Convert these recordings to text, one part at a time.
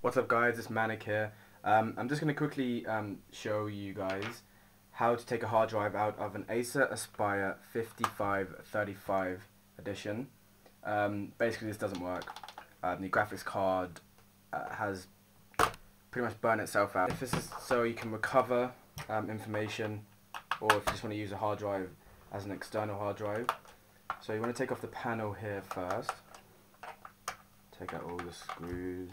What's up guys, it's Manic here. I'm just going to quickly show you guys how to take a hard drive out of an Acer Apsire 5535 edition. Basically this doesn't work. The graphics card has pretty much burned itself out. If this is so you can recover information, or if you just want to use a hard drive as an external hard drive. So you want to take off the panel here first. Take out all the screws.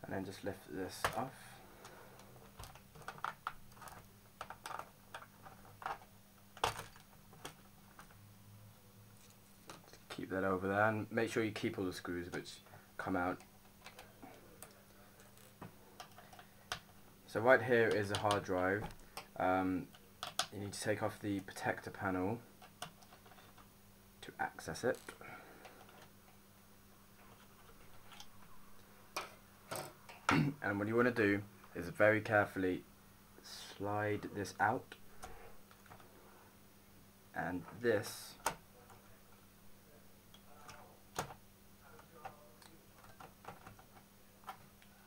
And then just lift this off. Keep that over there and make sure you keep all the screws which come out. So right here is a hard drive. You need to take off the protector panel to access it. And what you want to do is very carefully slide this out, and this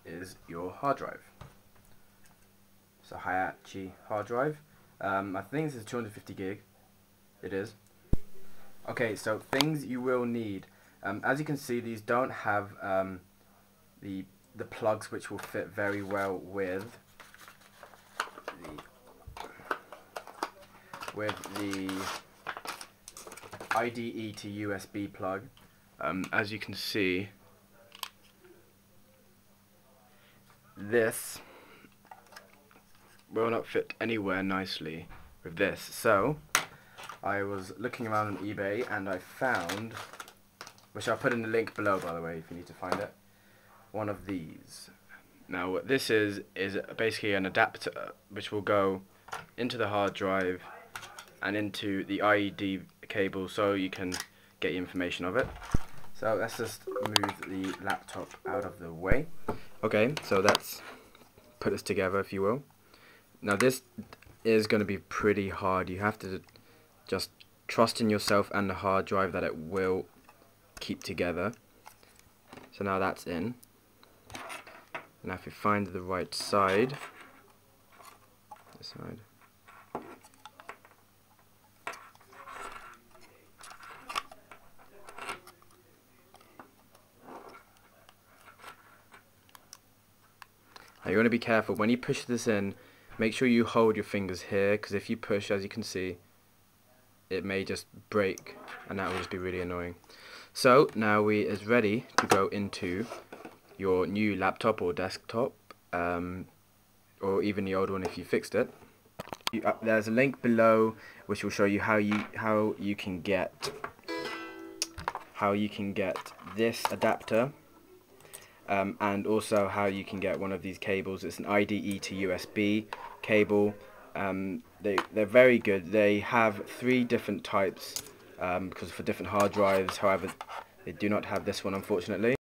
is your hard drive. It's a Acer hard drive. I think this is 250 gig. It is. Okay, so things you will need. As you can see, these don't have the plugs which will fit very well with the IDE to USB plug. As you can see, this will not fit anywhere nicely with this. So I was looking around on eBay and I found, which I'll put in the link below by the way if you need to find it, one of these. Now what this is basically an adapter which will go into the hard drive and into the IED cable so you can get the information of it. So let's just move the laptop out of the way. Okay, so let's put this together if you will. Now this is going to be pretty hard. You have to just trust in yourself and the hard drive that it will keep together. So now that's in. Now if you find the right side, this side, now you want to be careful when you push this in. Make sure you hold your fingers here, because if you push, as you can see, it may just break and that will just be really annoying. So now is ready to go into your new laptop or desktop, or even the old one if you fixed it. There's a link below which will show you how you can get this adapter, and also how you can get one of these cables. It's an IDE to USB cable. They're very good. They have 3 different types because for different hard drives. However, they do not have this one unfortunately.